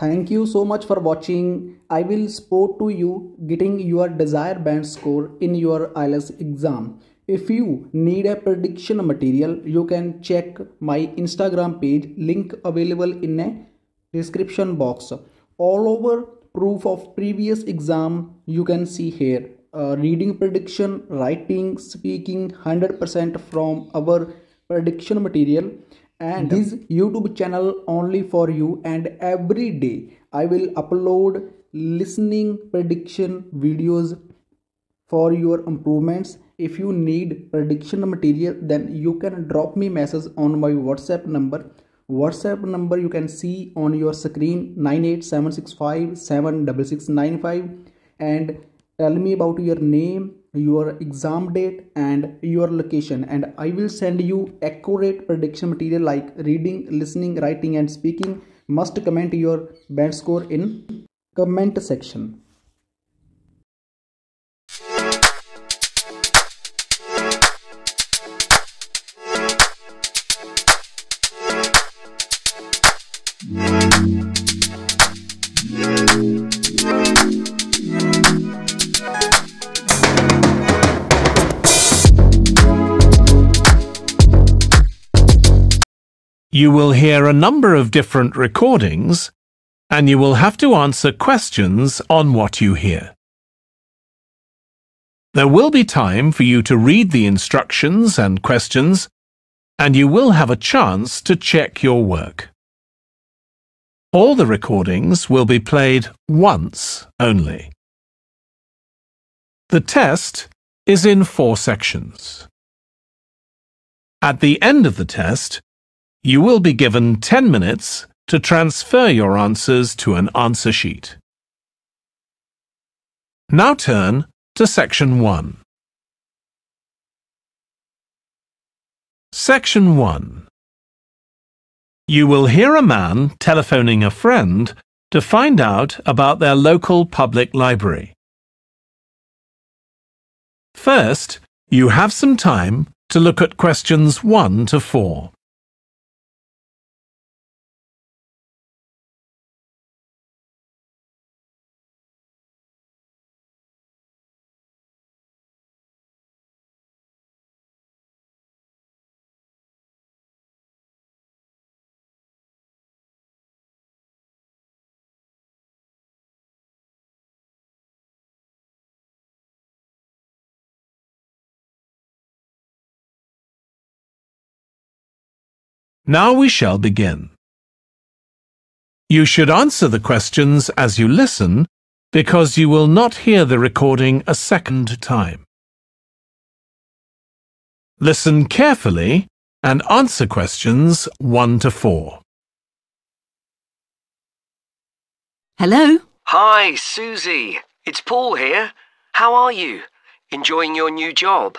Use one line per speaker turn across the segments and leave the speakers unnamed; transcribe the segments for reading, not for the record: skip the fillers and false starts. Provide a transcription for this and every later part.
Thank you so much for watching. I will support to you getting your desired band score in your IELTS exam. If you need a prediction material, you can check my Instagram page, link available in a description box. All over proof of previous exam you can see here. Reading prediction, writing, speaking 100% from our prediction material, and this YouTube channel only for you, and every day I will upload listening prediction videos for your improvements. If you need prediction material, then you can drop me message on my WhatsApp number. WhatsApp number you can see on your screen, 98765 and tell me about your name, your exam date and your location, and I will send you accurate prediction material like reading, listening, writing and speaking. Must comment your band score in comment section.
You will hear a number of different recordings, and you will have to answer questions on what you hear. There will be time for you to read the instructions and questions, and you will have a chance to check your work. All the recordings will be played once only. The test is in 4 sections. At the end of the test, you will be given 10 minutes to transfer your answers to an answer sheet. Now turn to Section 1. Section 1. You will hear a man telephoning a friend to find out about their local public library. First, you have some time to look at questions 1 to 4. Now we shall begin. You should answer the questions as you listen, because you will not hear the recording a second time. Listen carefully and answer questions 1 to 4.
Hello?
Hi, Susie. It's Paul here. How are you? Enjoying your new job?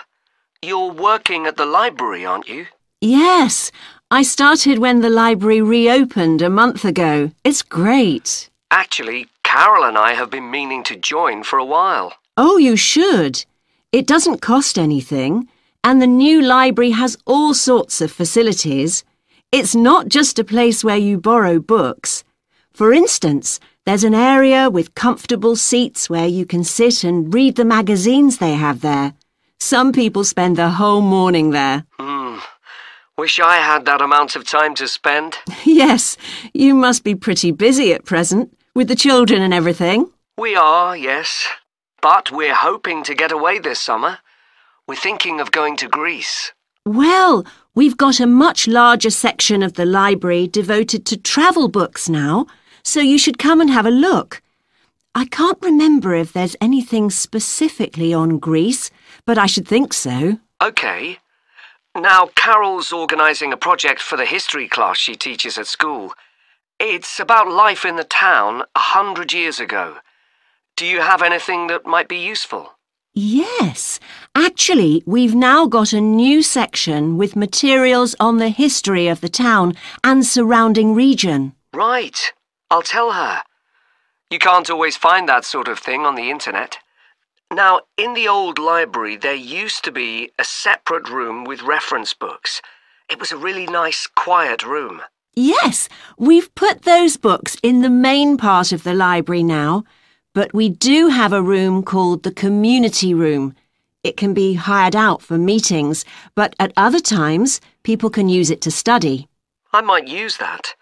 You're working at the library, aren't you?
Yes, I started when the library reopened a month ago. It's great.
Actually, Carol and I have been meaning to join for a while.
Oh, you should. It doesn't cost anything, and the new library has all sorts of facilities. It's not just a place where you borrow books. For instance, there's an area with comfortable seats where you can sit and read the magazines they have there. Some people spend the whole morning there.
Wish I had that amount of time to spend.
Yes, you must be pretty busy at present, with the children and everything.
We are, yes. But we're hoping to get away this summer. We're thinking of going to Greece.
Well, we've got a much larger section of the library devoted to travel books now, so you should come and have a look. I can't remember if there's anything specifically on Greece, but I should think so.
OK. Now, Carol's organising a project for the history class she teaches at school. It's about life in the town 100 years ago. Do you have anything that might be useful?
Yes. Actually, we've now got a new section with materials on the history of the town and surrounding region.
Right. I'll tell her. You can't always find that sort of thing on the internet. Now, in the old library, there used to be a separate room with reference books. It was a really nice, quiet room.
Yes, we've put those books in the main part of the library now, but we do have a room called the community room. It can be hired out for meetings, but at other times, people can use it to study.
I might use that.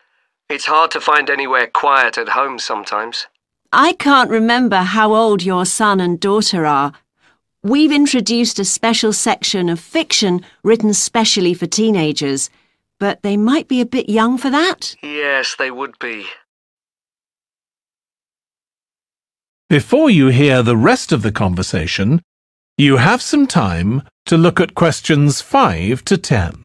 It's hard to find anywhere quiet at home sometimes.
I can't remember how old your son and daughter are. We've introduced a special section of fiction written specially for teenagers, but they might be a bit young for that.
Yes, they would be.
Before you hear the rest of the conversation, you have some time to look at questions 5 to 10.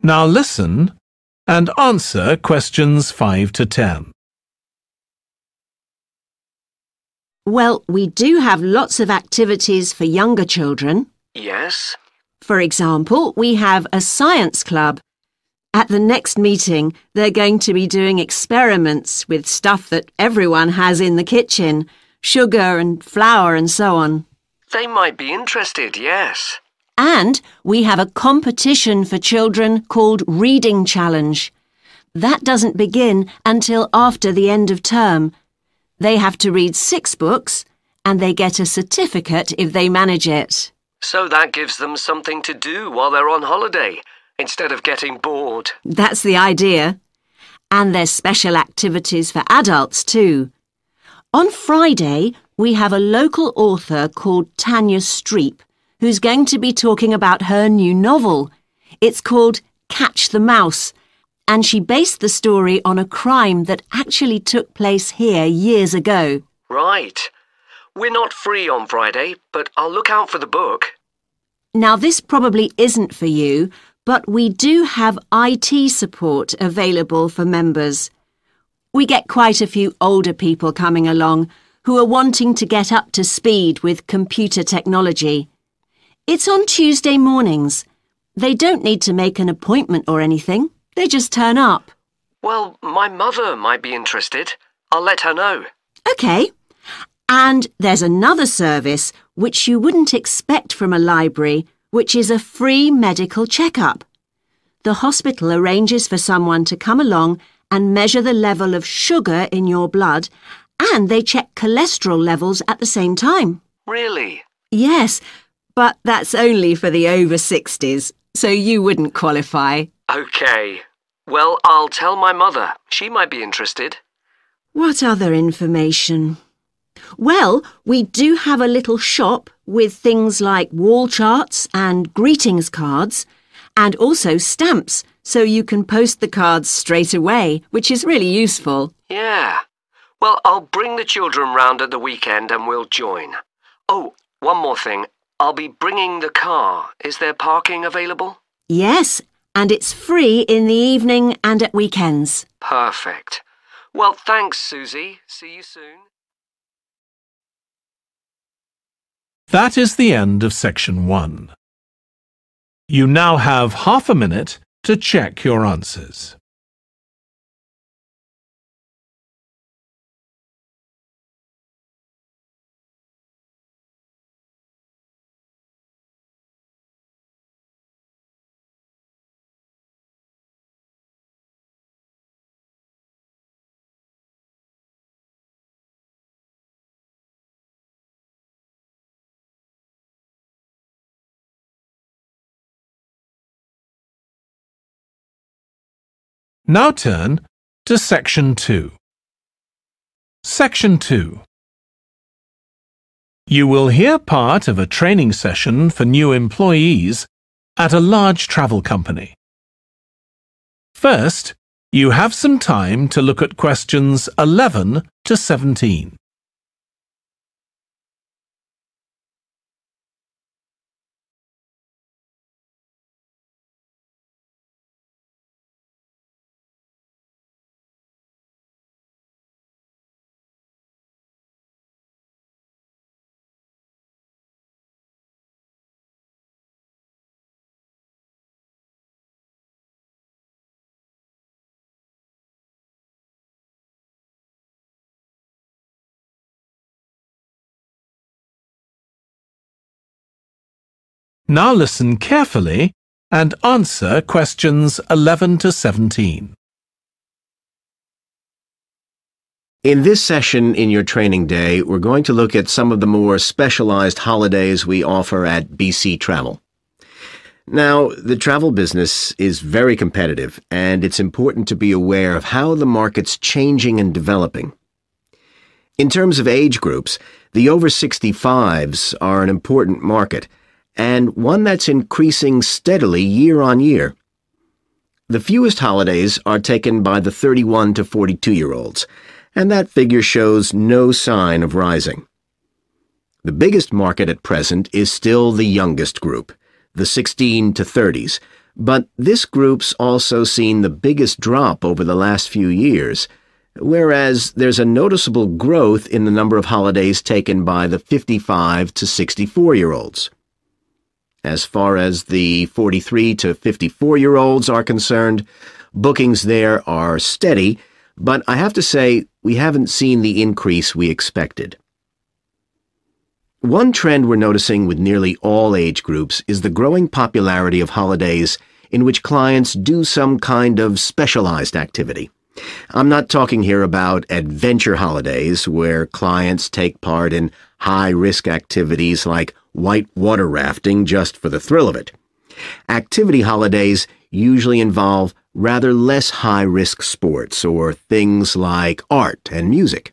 Now listen and answer questions 5 to 10.
Well, we do have lots of activities for younger children.
Yes?
For example, we have a science club. At the next meeting, they're going to be doing experiments with stuff that everyone has in the kitchen, sugar and flour and so on.
They might be interested, yes.
And we have a competition for children called Reading Challenge. That doesn't begin until after the end of term. They have to read 6 books and they get a certificate if they manage it.
So that gives them something to do while they're on holiday, instead of getting bored.
That's the idea. And there's special activities for adults too. On Friday, we have a local author called Tanya Streep, who's going to be talking about her new novel. It's called Catch the Mouse, and she based the story on a crime that actually took place here years ago.
Right. We're not free on Friday, but I'll look out for the book.
Now, this probably isn't for you, but we do have IT support available for members. We get quite a few older people coming along who are wanting to get up to speed with computer technology. It's on Tuesday mornings. They don't need to make an appointment or anything. They just turn up.
Well, my mother might be interested. I'll let her know.
OK. And there's another service which you wouldn't expect from a library, which is a free medical checkup. The hospital arranges for someone to come along and measure the level of sugar in your blood, and they check cholesterol levels at the same time.
Really?
Yes, but that's only for the over 60s, so you wouldn't qualify.
OK. Well, I'll tell my mother. She might be interested.
What other information? Well, we do have a little shop with things like wall charts and greetings cards, and also stamps, so you can post the cards straight away, which is really useful.
Yeah. Well, I'll bring the children round at the weekend and we'll join. Oh, one more thing. I'll be bringing the car. Is there parking available?
Yes, and it's free in the evening and at weekends.
Perfect. Well, thanks, Susie. See you soon.
That is the end of section 1. You now have half a minute to check your answers. Now turn to section 2. Section 2. You will hear part of a training session for new employees at a large travel company. First, you have some time to look at questions 11 to 17. Now listen carefully and answer questions 11 to 17.
In this session in your training day, we're going to look at some of the more specialized holidays we offer at BC Travel. Now, the travel business is very competitive, and it's important to be aware of how the market's changing and developing. In terms of age groups, the over 65s are an important market, and one that's increasing steadily year on year. The fewest holidays are taken by the 31 to 42-year-olds, and that figure shows no sign of rising. The biggest market at present is still the youngest group, the 16 to 30s, but this group's also seen the biggest drop over the last few years, whereas there's a noticeable growth in the number of holidays taken by the 55 to 64-year-olds. As far as the 43 to 54-year-olds are concerned, bookings there are steady, but I have to say we haven't seen the increase we expected. One trend we're noticing with nearly all age groups is the growing popularity of holidays in which clients do some kind of specialized activity. I'm not talking here about adventure holidays where clients take part in high-risk activities like whitewater rafting just for the thrill of it. Activity holidays usually involve rather less high-risk sports or things like art and music.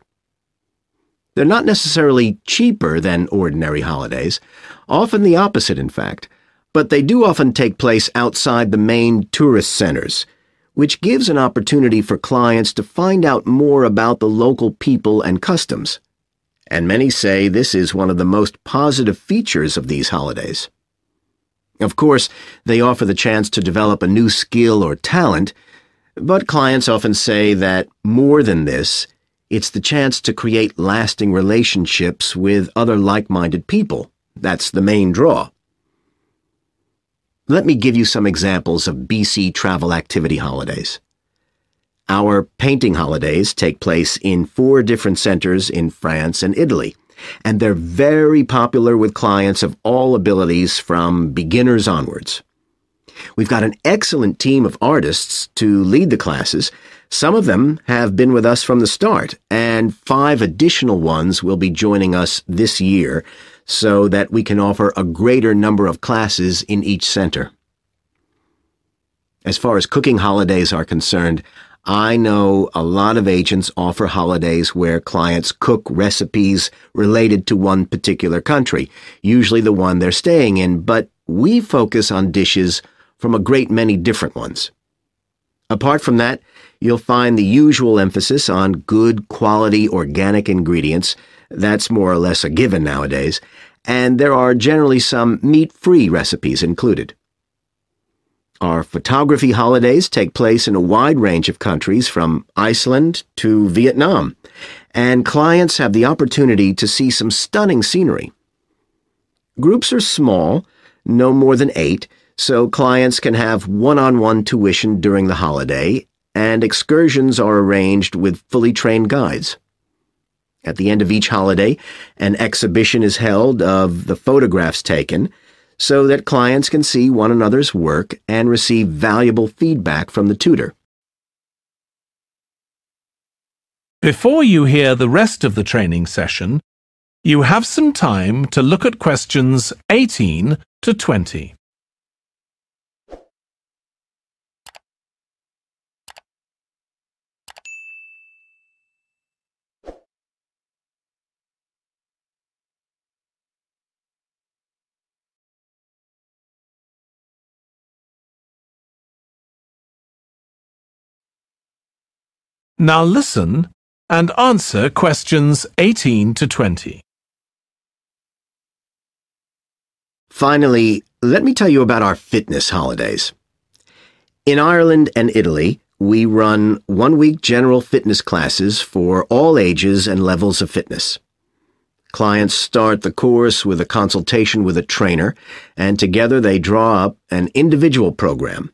They're not necessarily cheaper than ordinary holidays, often the opposite in fact, but they do often take place outside the main tourist centers, which gives an opportunity for clients to find out more about the local people and customs. And many say this is one of the most positive features of these holidays. Of course, they offer the chance to develop a new skill or talent, but clients often say that more than this, it's the chance to create lasting relationships with other like-minded people. That's the main draw. Let me give you some examples of BC travel activity holidays. Our painting holidays take place in 4 different centers in France and Italy, and they're very popular with clients of all abilities from beginners onwards. We've got an excellent team of artists to lead the classes. Some of them have been with us from the start, and 5 additional ones will be joining us this year so that we can offer a greater number of classes in each center. As far as cooking holidays are concerned, I know a lot of agents offer holidays where clients cook recipes related to one particular country, usually the one they're staying in, but we focus on dishes from a great many different ones. Apart from that, you'll find the usual emphasis on good quality organic ingredients. That's more or less a given nowadays, and there are generally some meat-free recipes included. Our photography holidays take place in a wide range of countries from Iceland to Vietnam, and clients have the opportunity to see some stunning scenery. Groups are small, no more than 8, so clients can have one-on-one tuition during the holiday, and excursions are arranged with fully trained guides. At the end of each holiday, an exhibition is held of the photographs taken, so that clients can see one another's work and receive valuable feedback from the tutor.
Before you hear the rest of the training session, you have some time to look at questions 18 to 20. Now listen and answer questions 18 to 20.
Finally, let me tell you about our fitness holidays. In Ireland and Italy, we run one-week general fitness classes for all ages and levels of fitness. Clients start the course with a consultation with a trainer, and together they draw up an individual program.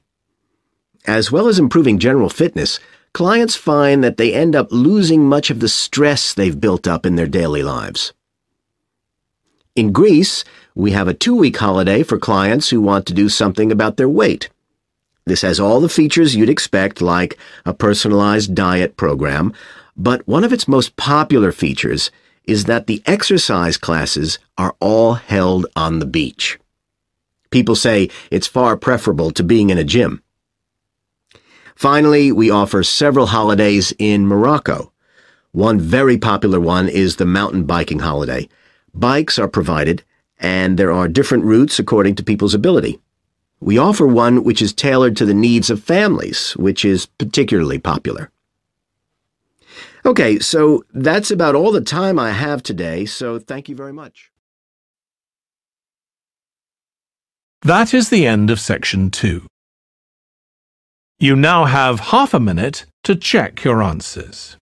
As well as improving general fitness, clients find that they end up losing much of the stress they've built up in their daily lives. In Greece, we have a 2-week holiday for clients who want to do something about their weight. This has all the features you'd expect, like a personalized diet program, but one of its most popular features is that the exercise classes are all held on the beach. People say it's far preferable to being in a gym. Finally, we offer several holidays in Morocco. One very popular one is the mountain biking holiday. Bikes are provided, and there are different routes according to people's ability. We offer one which is tailored to the needs of families, which is particularly popular. Okay, so that's about all the time I have today, so thank you very much.
That is the end of section 2. You now have half a minute to check your answers.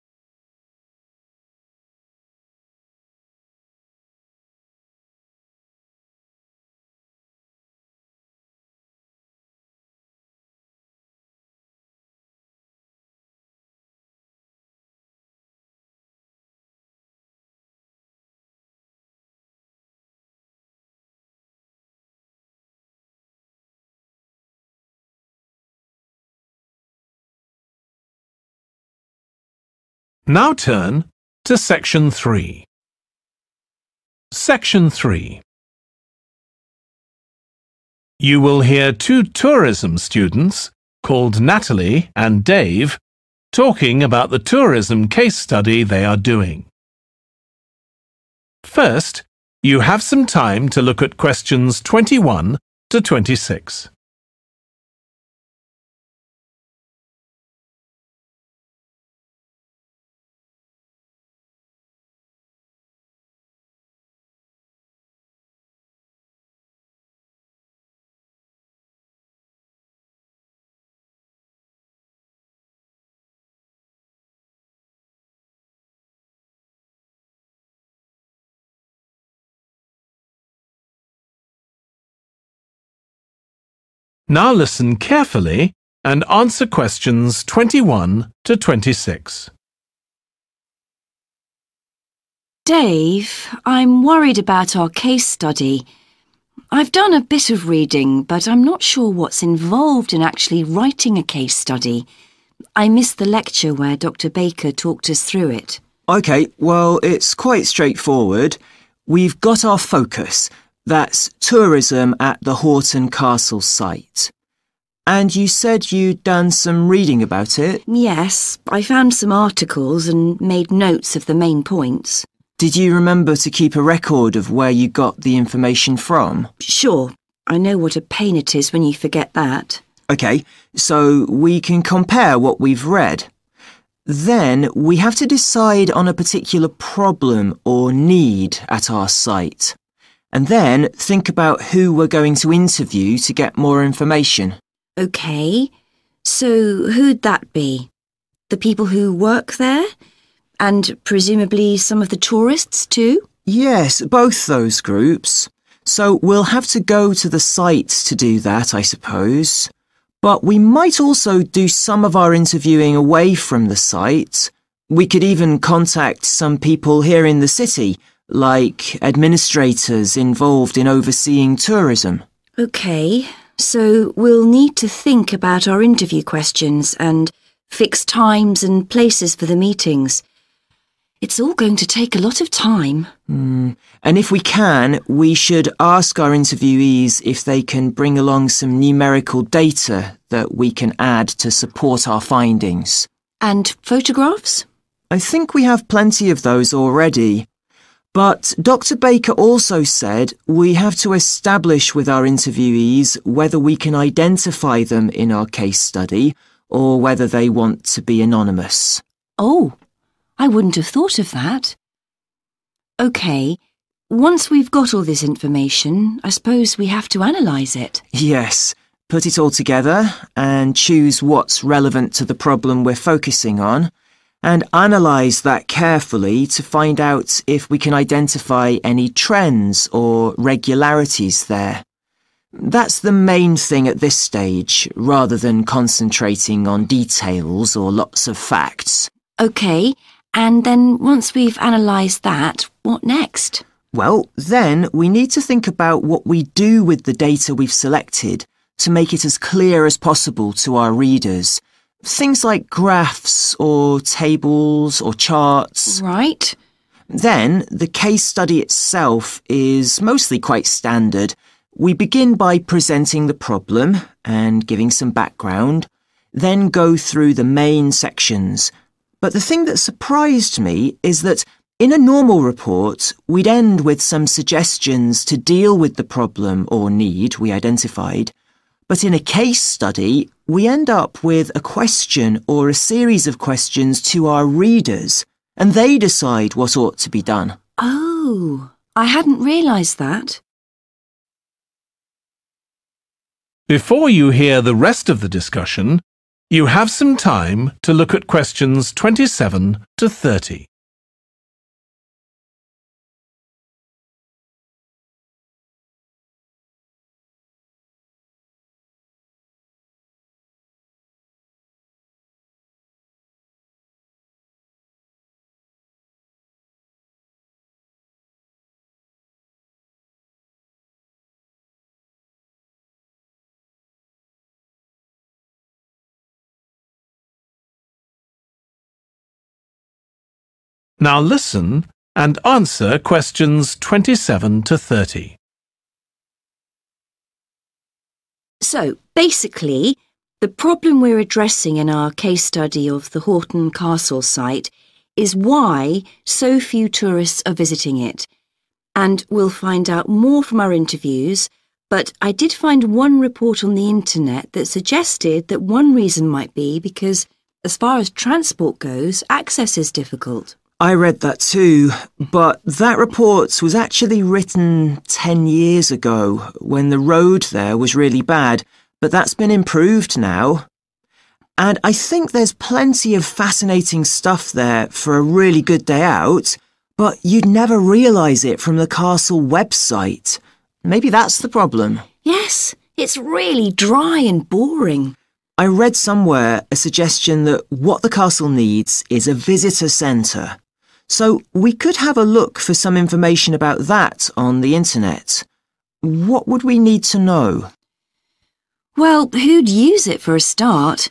Now turn to section 3. Section 3. You will hear 2 tourism students called Natalie and Dave talking about the tourism case study they are doing. First, you have some time to look at questions 21 to 26. Now listen carefully and answer questions 21 to 26.
Dave, I'm worried about our case study. I've done a bit of reading, but I'm not sure what's involved in actually writing a case study. I missed the lecture where Dr. Baker talked us through it.
OK, well, it's quite straightforward. We've got our focus. That's tourism at the Horton Castle site. And you said you'd done some reading about it?
Yes, I found some articles and made notes of the main points.
Did you remember to keep a record of where you got the information from?
Sure, I know what a pain it is when you forget that.
OK, so we can compare what we've read. Then we have to decide on a particular problem or need at our site. And then think about who we're going to interview to get more information.
OK, so who'd that be? The people who work there? And presumably some of the tourists too?
Yes, both those groups. So we'll have to go to the site to do that, I suppose. But we might also do some of our interviewing away from the site. We could even contact some people here in the city, like administrators involved in overseeing tourism.
OK, so we'll need to think about our interview questions and fix times and places for the meetings. It's all going to take a lot of time.
And if we can, we should ask our interviewees if they can bring along some numerical data that we can add to support our findings.
And photographs?
I think we have plenty of those already. But Dr. Baker also said we have to establish with our interviewees whether we can identify them in our case study or whether they want to be anonymous.
Oh, I wouldn't have thought of that. OK, once we've got all this information, I suppose we have to analyse it.
Yes, put it all together and choose what's relevant to the problem we're focusing on, and analyse that carefully to find out if we can identify any trends or regularities there. That's the main thing at this stage, rather than concentrating on details or lots of facts.
OK, and then once we've analysed that, what next?
Well, then we need to think about what we do with the data we've selected to make it as clear as possible to our readers. Things like graphs or tables or charts.
Right.
Then, the case study itself is mostly quite standard. We begin by presenting the problem and giving some background, then go through the main sections. But the thing that surprised me is that in a normal report, we'd end with some suggestions to deal with the problem or need we identified. But in a case study, we end up with a question or a series of questions to our readers, and they decide what ought to be done.
Oh, I hadn't realised that.
Before you hear the rest of the discussion, you have some time to look at questions 27 to 30. Now listen and answer questions 27 to 30.
So, basically, the problem we're addressing in our case study of the Horton Castle site is why so few tourists are visiting it. And we'll find out more from our interviews, but I did find one report on the internet that suggested that one reason might be because, as far as transport goes, access is difficult.
I read that too, but that report was actually written 10 years ago when the road there was really bad, but that's been improved now. And I think there's plenty of fascinating stuff there for a really good day out, but you'd never realise it from the castle website. Maybe that's the problem.
Yes, it's really dry and boring.
I read somewhere a suggestion that what the castle needs is a visitor centre. So we could have a look for some information about that on the internet. What would we need to know?
Well, who'd use it for a start?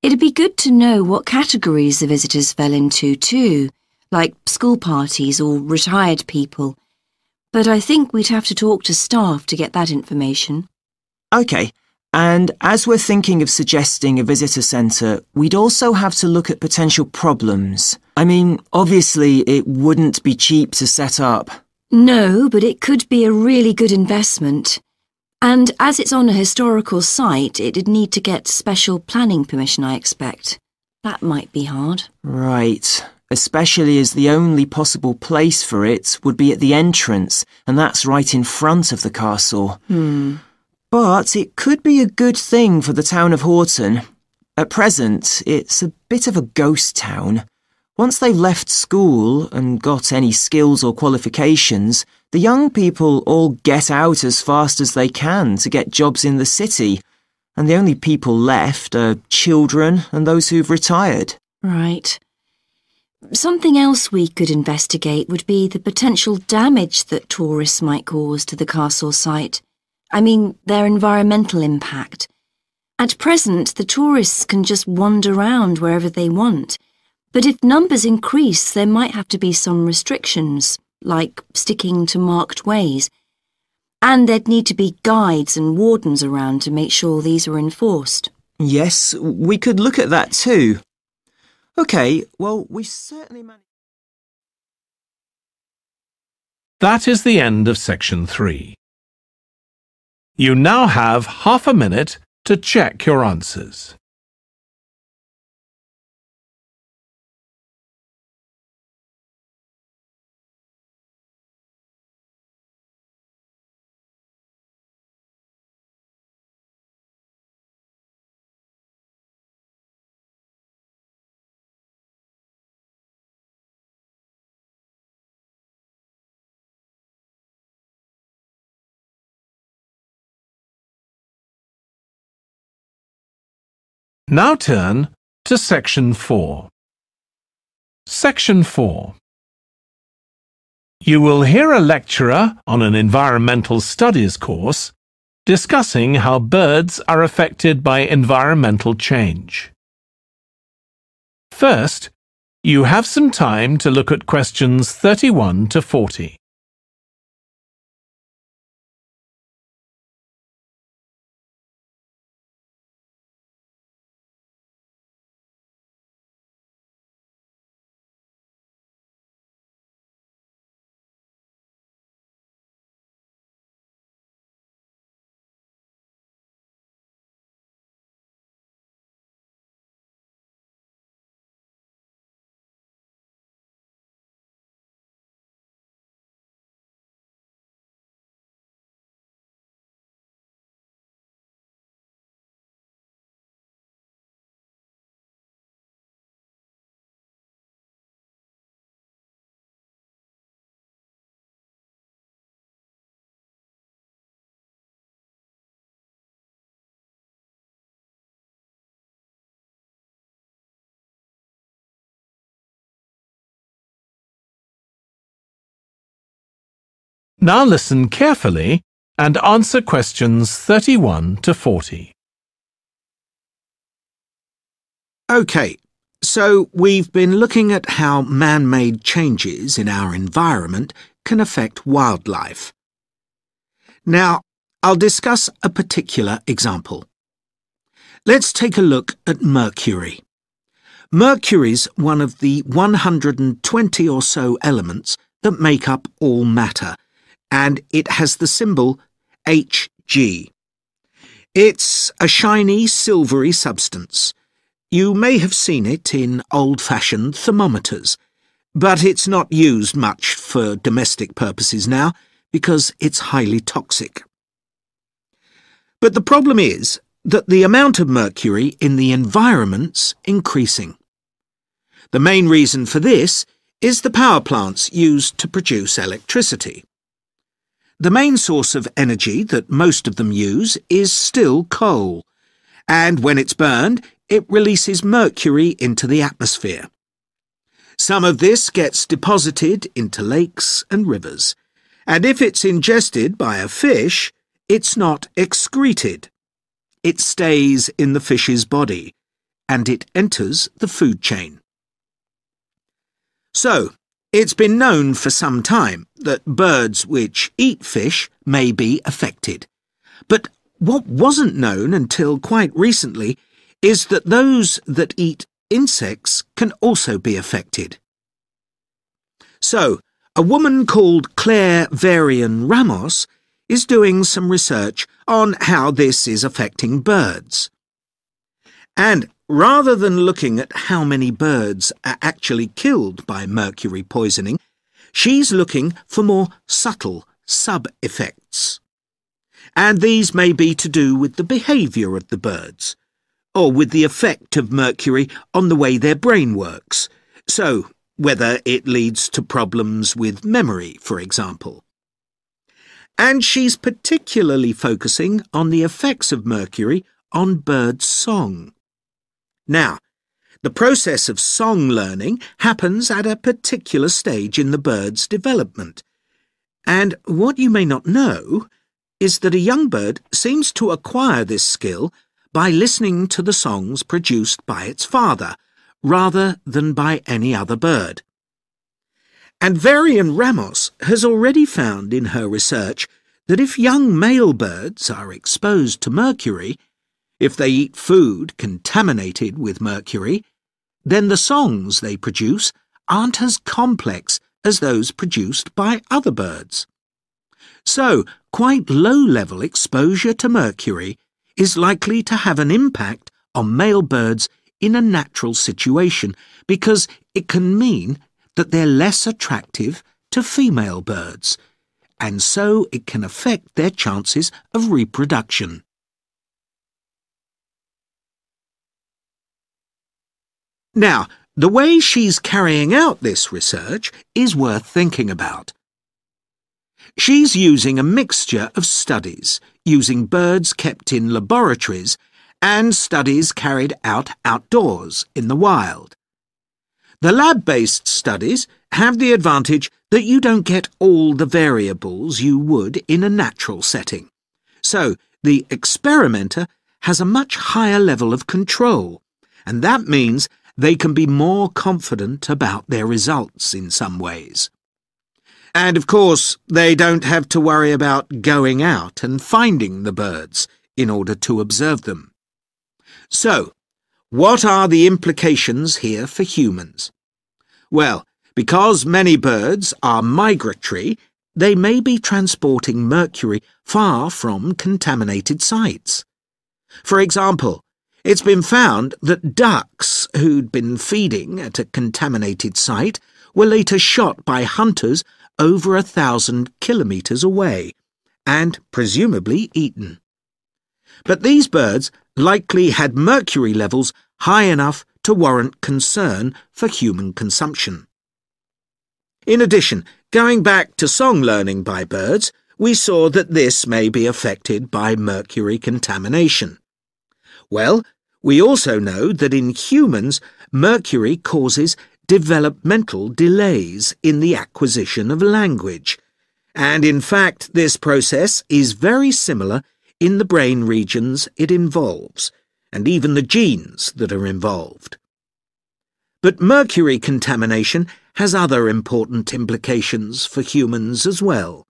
It'd be good to know what categories the visitors fell into too, like school parties or retired people. But I think we'd have to talk to staff to get that information.
OK, and as we're thinking of suggesting a visitor centre, we'd also have to look at potential problems. I mean, obviously it wouldn't be cheap to set up.
No, but it could be a really good investment. And as it's on a historical site, it'd need to get special planning permission, I expect. That might be hard.
Right, especially as the only possible place for it would be at the entrance, and that's right in front of the castle. But it could be a good thing for the town of Horton. At present, it's a bit of a ghost town. Once they've left school and got any skills or qualifications, the young people all get out as fast as they can to get jobs in the city, and the only people left are children and those who've retired.
Right. Something else we could investigate would be the potential damage that tourists might cause to the castle site. I mean, their environmental impact. At present, the tourists can just wander around wherever they want. But if numbers increase, there might have to be some restrictions, like sticking to marked ways. And there'd need to be guides and wardens around to make sure these are enforced.
Yes, we could look at that too. OK, well, we certainly managed...
That is the end of section 3. You now have half a minute to check your answers. Now turn to section 4. Section 4. You will hear a lecturer on an environmental studies course discussing how birds are affected by environmental change. First, you have some time to look at questions 31 to 40. Now listen carefully and answer questions 31 to 40.
OK, so we've been looking at how man-made changes in our environment can affect wildlife. Now, I'll discuss a particular example. Let's take a look at mercury. Mercury's one of the 120 or so elements that make up all matter, and it has the symbol Hg. It's a shiny, silvery substance. You may have seen it in old-fashioned thermometers, but it's not used much for domestic purposes now because it's highly toxic. But the problem is that the amount of mercury in the environment's increasing. The main reason for this is the power plants used to produce electricity. The main source of energy that most of them use is still coal, and when it's burned, it releases mercury into the atmosphere. Some of this gets deposited into lakes and rivers, and if it's ingested by a fish, it's not excreted. It stays in the fish's body, and it enters the food chain. So, it's been known for some time that birds which eat fish may be affected. But what wasn't known until quite recently is that those that eat insects can also be affected. So, a woman called Claire Varian Ramos is doing some research on how this is affecting birds. And rather than looking at how many birds are actually killed by mercury poisoning, she's looking for more subtle sub-effects. And these may be to do with the behaviour of the birds, or with the effect of mercury on the way their brain works, so whether it leads to problems with memory, for example. And she's particularly focusing on the effects of mercury on bird song. Now, the process of song learning happens at a particular stage in the bird's development. And what you may not know is that a young bird seems to acquire this skill by listening to the songs produced by its father, rather than by any other bird. And Varian Ramos has already found in her research that if young male birds are exposed to mercury, if they eat food contaminated with mercury, then the songs they produce aren't as complex as those produced by other birds. So, quite low-level exposure to mercury is likely to have an impact on male birds in a natural situation because it can mean that they're less attractive to female birds, and so it can affect their chances of reproduction. Now, the way she's carrying out this research is worth thinking about. She's using a mixture of studies, using birds kept in laboratories and studies carried out outdoors in the wild. The lab-based studies have the advantage that you don't get all the variables you would in a natural setting. So, the experimenter has a much higher level of control, and that means they can be more confident about their results in some ways. And of course, they don't have to worry about going out and finding the birds in order to observe them. So, what are the implications here for humans? Well, because many birds are migratory, they may be transporting mercury far from contaminated sites. For example, it's been found that ducks who'd been feeding at a contaminated site were later shot by hunters over 1,000 kilometers away, and presumably eaten. But these birds likely had mercury levels high enough to warrant concern for human consumption. In addition, going back to song learning by birds, we saw that this may be affected by mercury contamination. Well, we also know that in humans, mercury causes developmental delays in the acquisition of language, and in fact this process is very similar in the brain regions it involves, and even the genes that are involved. But mercury contamination has other important implications for humans as well.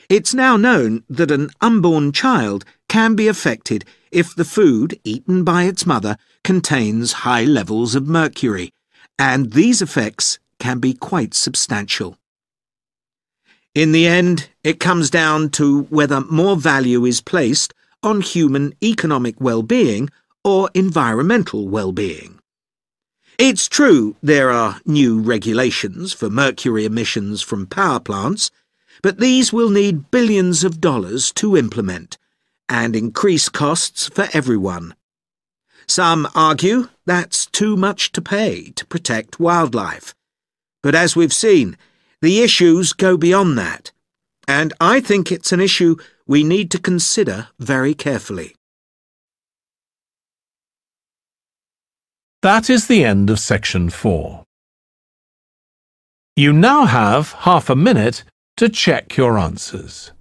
It's now known that an unborn child can be affected if the food eaten by its mother contains high levels of mercury, and these effects can be quite substantial. In the end, it comes down to whether more value is placed on human economic well-being or environmental well-being. It's true there are new regulations for mercury emissions from power plants, but these will need billions of dollars to implement and increase costs for everyone. Some argue that's too much to pay to protect wildlife. But as we've seen, the issues go beyond that, and I think it's an issue we need to consider very carefully.
That is the end of section 4. You now have half a minute to check your answers.